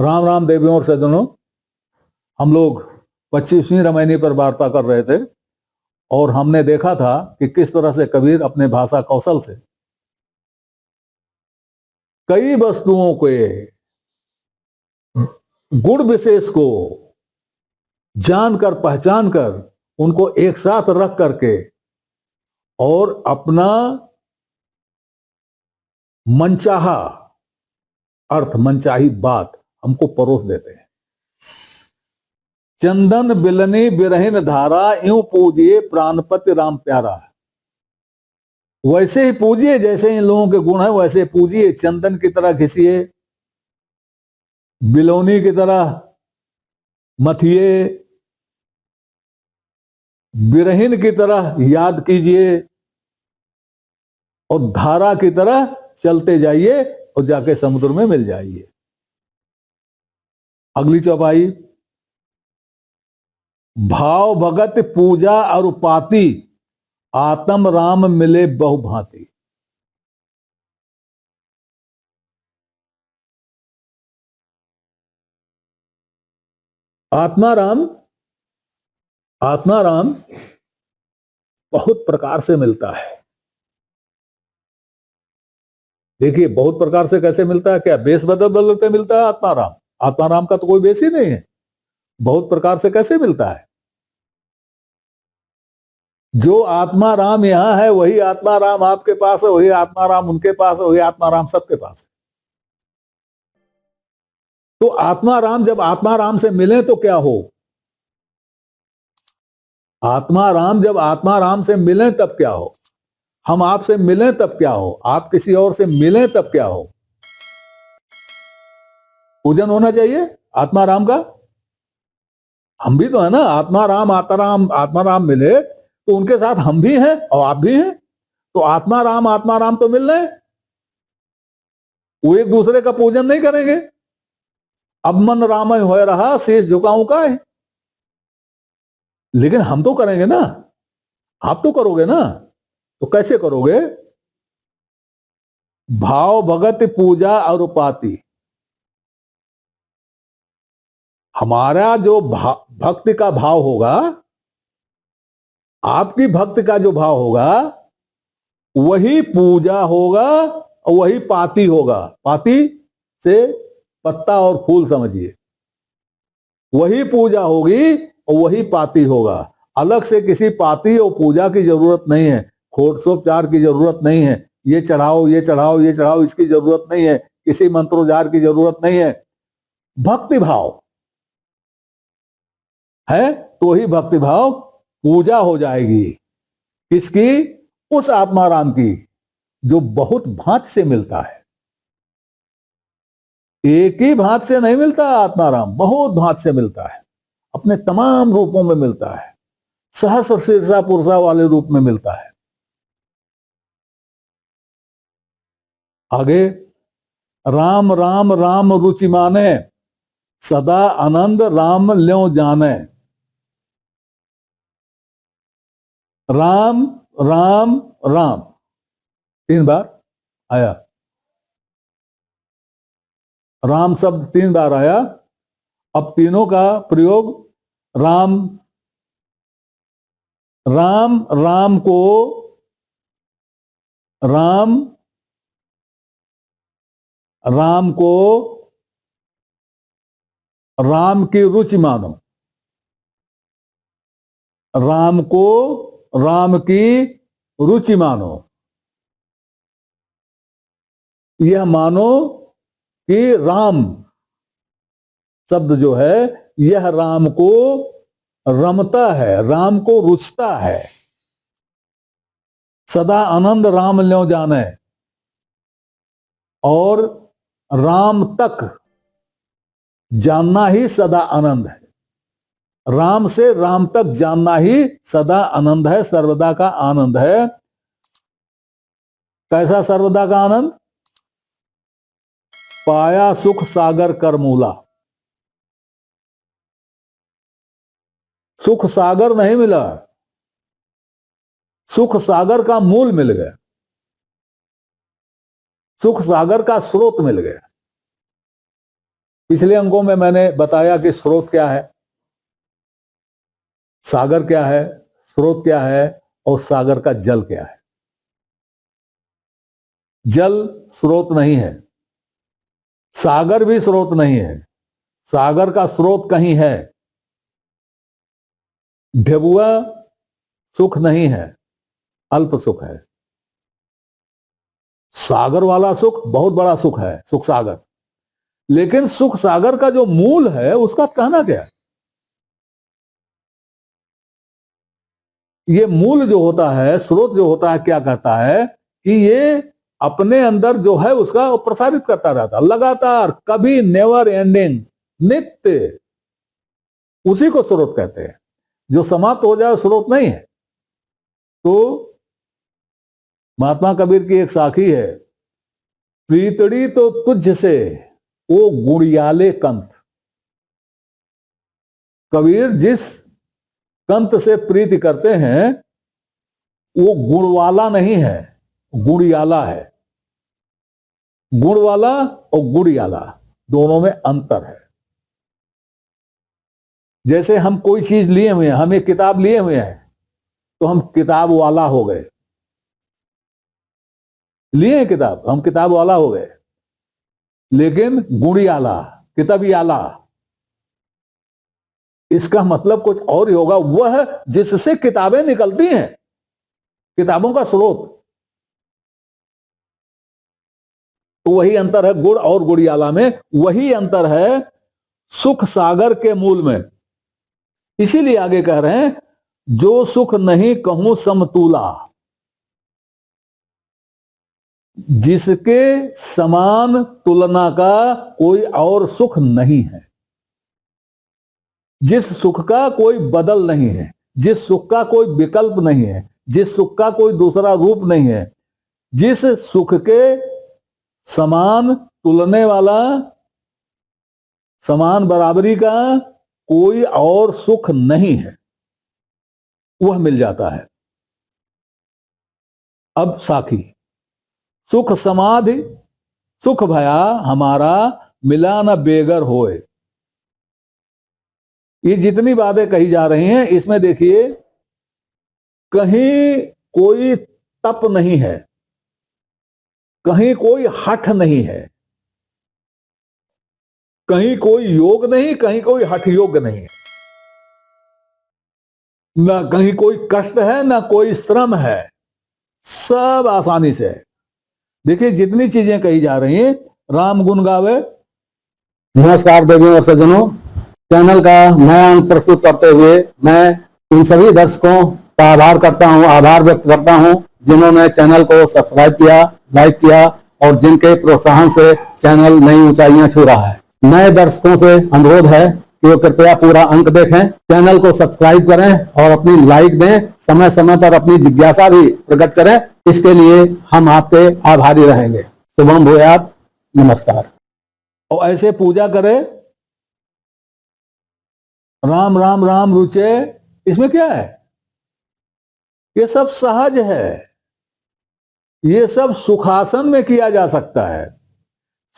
राम राम देवियों और सज्जनों, हम लोग 25वीं रामायणी पर वार्ता कर रहे थे और हमने देखा था कि किस तरह से कबीर अपने भाषा कौशल से कई वस्तुओं के गुण विशेष को जानकर पहचान कर उनको एक साथ रख करके और अपना मनचाहा अर्थ, मनचाही बात हमको परोस देते हैं। चंदन बिलनी बिरहिन धारा, यूं पूजिए प्राणपति राम प्यारा। वैसे ही पूजिए जैसे इन लोगों के गुण है, वैसे पूजिए। चंदन की तरह घिसिए, बिलोनी की तरह मथिए, बिरहिन की तरह याद कीजिए और धारा की तरह चलते जाइए और जाके समुद्र में मिल जाइए। अगली चौपाई, भाव भगत पूजा और पाती, आत्म राम मिले बहुभांति। आत्माराम आत्माराम बहुत प्रकार से मिलता है। देखिए, बहुत प्रकार से कैसे मिलता है? क्या बेस बदल बदल के मिलता है आत्माराम? आत्माराम का तो कोई बेस ही नहीं है। बहुत प्रकार से कैसे मिलता है? जो आत्माराम यहां है वही आत्माराम आपके पास है, वही आत्माराम उनके पास है, वही आत्माराम सबके पास है। तो आत्माराम जब आत्माराम से मिले तो क्या हो? आत्माराम जब आत्माराम से मिले तब क्या हो? हम आपसे मिलें तब क्या हो? आप किसी और से मिलें तब क्या हो? पूजन होना चाहिए आत्माराम का। हम भी तो है ना, आत्माराम आत्माराम मिले तो उनके साथ हम भी हैं और आप भी हैं। तो आत्माराम तो मिल रहे, वो एक दूसरे का पूजन नहीं करेंगे। अब मन राम हो रहा, शीश झुकाऊं का है, लेकिन हम तो करेंगे ना। आप तो करोगे ना। तो कैसे करोगे? भाव भगत पूजा और पाती। हमारा जो भक्ति का भाव होगा, आपकी भक्ति का जो भाव होगा, वही पूजा होगा और वही पाती होगा। पाती से पत्ता और फूल समझिए। वही पूजा होगी और वही पाती होगा। अलग से किसी पाती और पूजा की जरूरत नहीं है, खोटसोपचार की जरूरत नहीं है। ये चढ़ाओ, ये चढ़ाओ, ये चढ़ाओ, इसकी जरूरत नहीं है। किसी मंत्रोच्चार की जरूरत नहीं है। भक्ति भाव है तो ही भक्ति भाव पूजा हो जाएगी। किसकी? उस आत्माराम की जो बहुत भांत से मिलता है। एक ही भांत से नहीं मिलता आत्माराम, बहुत भांत से मिलता है। अपने तमाम रूपों में मिलता है। सहस्र शीर्षा पुरुषा वाले रूप में मिलता है। आगे, राम राम राम रुचि माने, सदा आनंद राम ल्यों जाने। राम राम राम 3 बार आया। राम शब्द 3 बार आया। अब तीनों का प्रयोग राम राम राम को राम राम को राम की रुचि मानो। राम को राम की रुचि मानो। यह मानो कि राम शब्द जो है यह राम को रमता है, राम को रुचता है। सदा आनंद राम ल्यों जाने, और राम तक जानना ही सदा आनंद है। राम से राम तक जानना ही सदा आनंद है, सर्वदा का आनंद है। कैसा सर्वदा का आनंद? पाया सुख सागर कर मूला। सुख सागर नहीं मिला, सुख सागर का मूल मिल गया, सुख सागर का स्रोत मिल गया। पिछले अंकों में मैंने बताया कि स्रोत क्या है, सागर क्या है, स्रोत क्या है और सागर का जल क्या है। जल स्रोत नहीं है, सागर भी स्रोत नहीं है। सागर का स्रोत कहीं है। ढेबुआ सुख नहीं है, अल्प सुख है। सागर वाला सुख बहुत बड़ा सुख है, सुख सागर। लेकिन सुख सागर का जो मूल है उसका कहना क्या है? ये मूल जो होता है, स्रोत जो होता है, क्या कहता है कि ये अपने अंदर जो है उसका प्रसारित करता रहता लगातार, कभी नेवर एंडिंग, नित्य। उसी को स्रोत कहते हैं। जो समाप्त हो जाए स्रोत नहीं है। तो महात्मा कबीर की एक साखी है, प्रीतड़ी तो तुझ से ओ गुड़ियाले कंत। कबीर जिस कंत से प्रीति करते हैं वो गुणवाला नहीं है, गुड़ियाला है। गुणवाला और गुड़ियाला दोनों में अंतर है। जैसे हम कोई चीज लिए हुए हैं, हम एक किताब लिए हुए हैं तो हम किताब वाला हो गए। लिए हैं किताब, हम किताब वाला हो गए। लेकिन गुड़ियाला, किताबियाला, इसका मतलब कुछ और ही होगा। वह जिससे किताबें निकलती हैं, किताबों का स्रोत। तो वही अंतर है गुड़ और गुड़ियाला में, वही अंतर है सुख सागर के मूल में। इसीलिए आगे कह रहे हैं, जो सुख नहीं कहूं समतूला, जिसके समान तुलना का कोई और सुख नहीं है। जिस सुख का कोई बदल नहीं है, जिस सुख का कोई विकल्प नहीं है, जिस सुख का कोई दूसरा रूप नहीं है, जिस सुख के समान तुलने वाला, समान बराबरी का कोई और सुख नहीं है, वह मिल जाता है। अब साखी, सुख समाधि सुख भया हमारा मिला न बेगर होए। ये जितनी बातें कही जा रही हैं इसमें देखिए, कहीं कोई तप नहीं है, कहीं कोई हठ नहीं है, कहीं कोई योग नहीं, कहीं कोई हठ योग नहीं है, ना कहीं कोई कष्ट है ना कोई श्रम है, सब आसानी से है। देखिए जितनी चीजें कही जा रही हैं, राम गुण गावे। नमस्कार देवियों और सज्जनों, चैनल का नया अंक प्रस्तुत करते हुए मैं इन सभी दर्शकों का आभार व्यक्त करता हूं जिन्होंने चैनल को सब्सक्राइब किया, लाइक किया और जिनके प्रोत्साहन से चैनल नई ऊंचाइयां छू रहा है। नए दर्शकों से अनुरोध है कि वो कृपया पूरा अंक देखें, चैनल को सब्सक्राइब करें और अपनी लाइक दें। समय समय पर अपनी जिज्ञासा भी प्रकट करें, इसके लिए हम आपके आभारी रहेंगे। शुभम भूयात। नमस्कार। और ऐसे पूजा करे, राम राम राम रुचे। इसमें क्या है? ये सब सहज है। ये सब सुखासन में किया जा सकता है,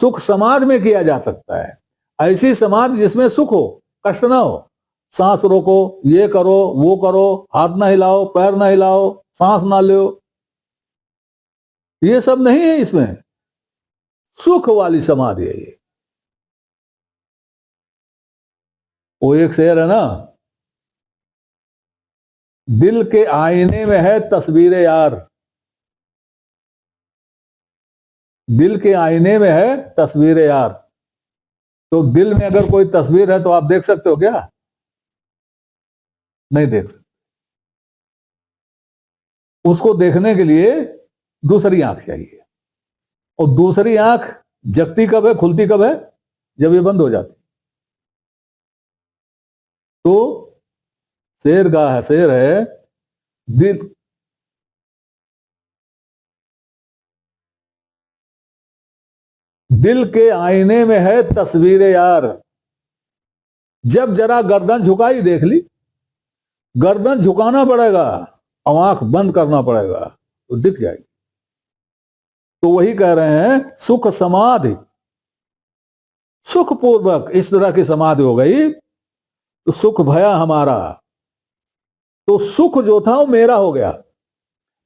सुख समाधि में किया जा सकता है। ऐसी समाधि जिसमें सुख हो, कष्ट ना हो। सांस रोको, ये करो, वो करो, हाथ ना हिलाओ, पैर ना हिलाओ, सांस ना लो, ये सब नहीं है इसमें। सुख वाली समाधि है ये। वो एक शेर है ना, दिल के आईने में है तस्वीर यार। दिल के आईने में है तस्वीर यार। तो दिल में अगर कोई तस्वीर है तो आप देख सकते हो क्या? नहीं देख सकते। उसको देखने के लिए दूसरी आंख चाहिए। और दूसरी आंख जगती कब है, खुलती कब है? जब ये बंद हो जाती। तो शेर है, दिल के आईने में है तस्वीर यार। जब जरा गर्दन झुकाई, देख ली। गर्दन झुकाना पड़ेगा और आंख बंद करना पड़ेगा तो दिख जाएगी। तो वही कह रहे हैं, सुख समाधि सुखपूर्वक इस तरह की समाधि हो गई तो सुख भया हमारा, तो सुख जो था वो मेरा हो गया।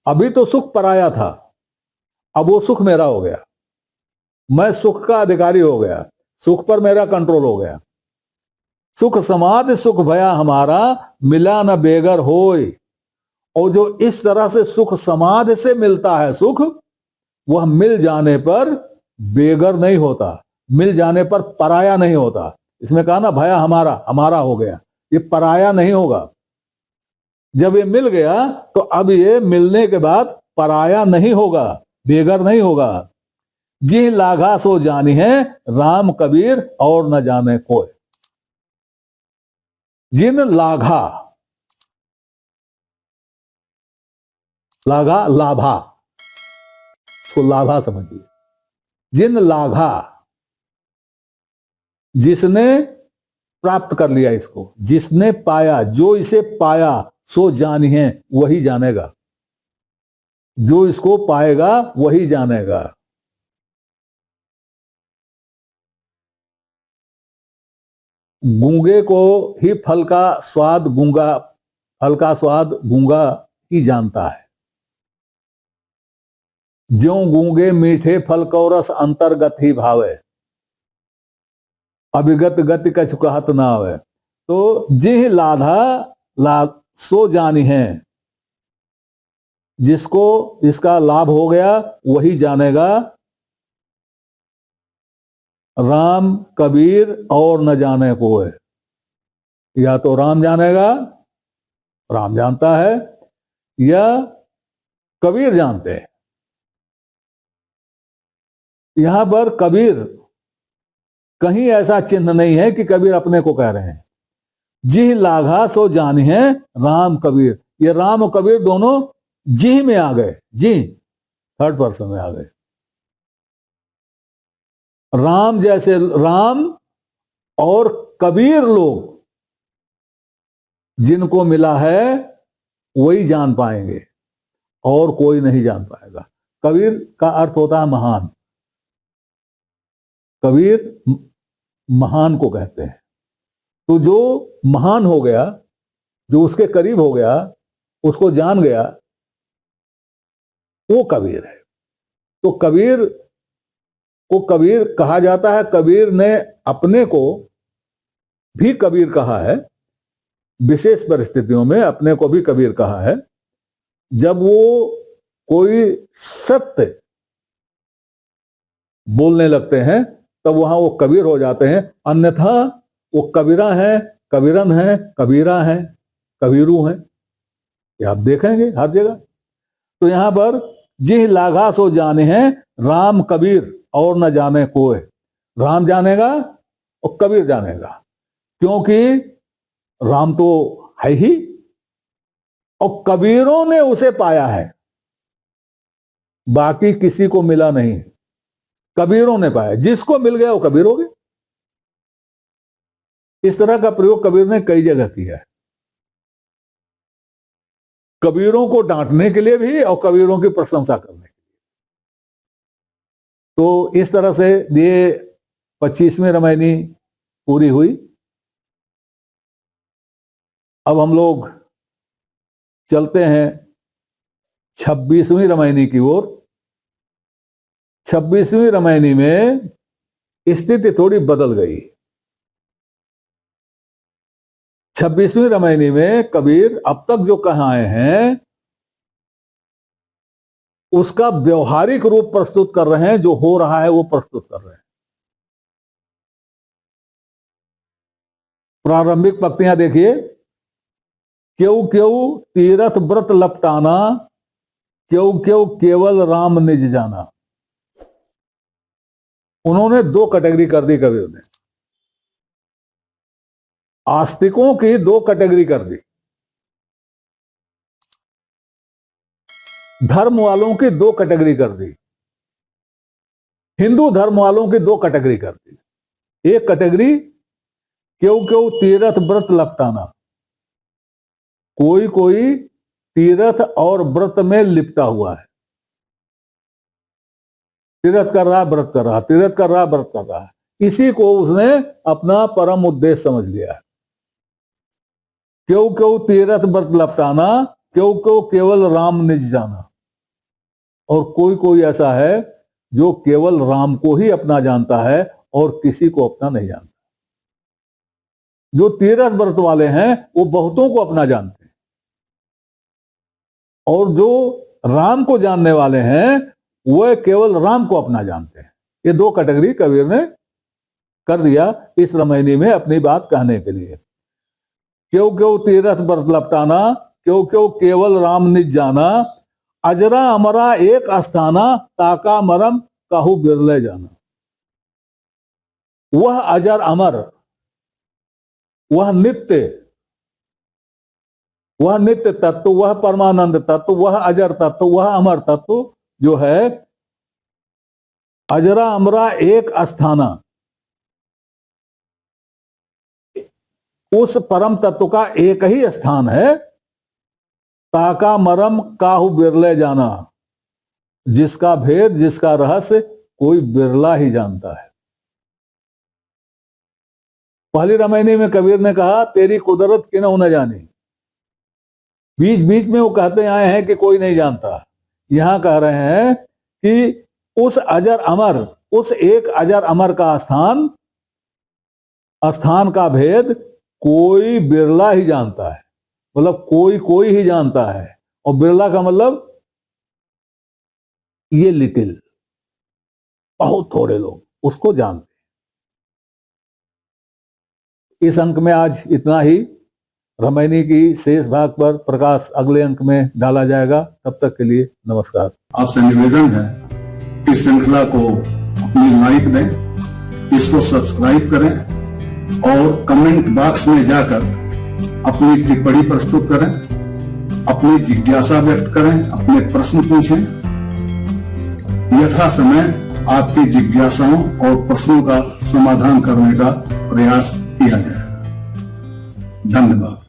अभी तो सुख पराया था, अब वो सुख मेरा हो गया, मैं सुख का अधिकारी हो गया, सुख पर मेरा कंट्रोल हो गया। सुख समाधि सुख भया हमारा, मिला न बेगर होय। और जो इस तरह से सुख समाधि से मिलता है सुख, वह मिल जाने पर बेगर नहीं होता, मिल जाने पर पराया नहीं होता। इसमें कहा ना भया हमारा, हमारा हो गया, ये पराया नहीं होगा। जब ये मिल गया तो अब ये मिलने के बाद पराया नहीं होगा, बेगर नहीं होगा। जी लाघा सो जानी है राम कबीर और न जाने कोई। जिन लाघा, लाघा लाभा, इसको लाभा समझिए। जिन लाघा, जिसने प्राप्त कर लिया इसको, जिसने पाया, जो इसे पाया, सो जानी है, वही जानेगा। जो इसको पाएगा वही जानेगा। गूंगे को ही फल का स्वाद गूंगा, फल का स्वाद गूंगा ही जानता है। ज्यों गूंगे मीठे फल को रस अंतर्गत ही भावे, अभिगत गति कछ कहत ना आवे। तो जिह लाधा सो जानी है, जिसको इसका लाभ हो गया वही जानेगा। राम कबीर और न जाने कोई। या तो राम जानेगा, राम जानता है, या कबीर जानते हैं। यहां पर कबीर कहीं ऐसा चिन्ह नहीं है कि कबीर अपने को कह रहे हैं। जिह लाघा सो जानी है राम कबीर, ये राम और कबीर दोनों जिह में आ गए, जी थर्ड पर्सन में आ गए। राम जैसे राम और कबीर लोग जिनको मिला है वही जान पाएंगे, और कोई नहीं जान पाएगा। कबीर का अर्थ होता है महान, कबीर महान को कहते हैं। तो जो महान हो गया, जो उसके करीब हो गया, उसको जान गया, वो कबीर है। तो कबीर को कबीर कहा जाता है। कबीर ने अपने को भी कबीर कहा है, विशेष परिस्थितियों में अपने को भी कबीर कहा है। जब वो कोई सत्य बोलने लगते हैं तब वहां वो कबीर हो जाते हैं, अन्यथा वो कबीरा है, कबीरन है, कबीरा है, कबीरू हैं। ये आप देखेंगे हर जगह। तो यहां पर जिह लाघा सो जाने हैं राम कबीर और न जाने कोई। राम जानेगा और कबीर जानेगा, क्योंकि राम तो है ही और कबीरों ने उसे पाया है, बाकी किसी को मिला नहीं, कबीरों ने पाया। जिसको मिल गया वो कबीर हो गया। इस तरह का प्रयोग कबीर ने कई जगह किया है, कबीरों को डांटने के लिए भी और कबीरों की प्रशंसा करने के लिए। तो इस तरह से ये 25वीं रामायणी पूरी हुई। अब हम लोग चलते हैं 26वीं रामायणी की ओर। 26वीं रामायणी में स्थिति थोड़ी बदल गई। 26वीं रामायणी में कबीर अब तक जो कहाए हैं उसका व्यवहारिक रूप प्रस्तुत कर रहे हैं, जो हो रहा है वो प्रस्तुत कर रहे हैं। प्रारंभिक पंक्तियां देखिए। क्यों क्यों तीरथ व्रत लपटाना, क्यों क्यों केवल राम निज जाना। उन्होंने दो कैटेगरी कर दी कबीर ने, आस्तिकों की दो कैटेगरी कर दी, धर्म वालों की दो कैटेगरी कर दी, हिंदू धर्म वालों की दो कैटेगरी कर दी। एक कैटेगरी क्यों क्यों तीरथ व्रत लपटाना, कोई कोई तीरथ और व्रत में लिपटा हुआ है, तीरथ कर रहा व्रत कर रहा, तीरथ कर रहा व्रत कर रहा है। इसी को उसने अपना परम उद्देश्य समझ लिया। क्यों क्यों तीरथ व्रत लपटाना, क्यों क्यों केवल राम निज जाना। और कोई कोई ऐसा है जो केवल राम को ही अपना जानता है और किसी को अपना नहीं जानता। जो तीरथ व्रत वाले हैं वो बहुतों को अपना जानते हैं, और जो राम को जानने वाले हैं वह केवल राम को अपना जानते हैं। ये दो कैटेगरी कबीर ने कर दिया इस रामायणी में अपनी बात कहने के लिए। क्यों क्यों तीरथ व्रत लपटाना, क्यों क्यों केवल राम निज जाना। अजरा अमरा एक अस्थाना, ताका मरम काहू बिरले जाना। वह अजर अमर, वह नित्य तत्व, वह परमानंद तत्व, वह अजर तत्व, वह अमर तत्व जो है अजरा अमरा एक अस्थाना, उस परम तत्व का एक ही स्थान है। ताका मरम काहू बिरले जाना, जिसका भेद, जिसका रहस्य कोई बिरला ही जानता है। पहली रामायणी में कबीर ने कहा तेरी कुदरत किन्हों न जानी। बीच बीच में वो कहते आए हैं कि कोई नहीं जानता। यहां कह रहे हैं कि उस अजर अमर, उस एक अजर अमर का स्थान का भेद कोई बिरला ही जानता है। मतलब कोई ही जानता है, और बिरला का मतलब ये लिटिल, बहुत थोड़े लोग उसको जानते हैं। इस अंक में आज इतना ही। रामायणी की शेष भाग पर प्रकाश अगले अंक में डाला जाएगा। तब तक के लिए नमस्कार। आपसे निवेदन है कि श्रृंखला को अपनी लाइक दें, इसको सब्सक्राइब करें और कमेंट बॉक्स में जाकर अपनी टिप्पणी प्रस्तुत करें, अपनी जिज्ञासा व्यक्त करें, अपने प्रश्न पूछें। यथा समय आपकी जिज्ञासाओं और प्रश्नों का समाधान करने का प्रयास किया जाएगा। धन्यवाद।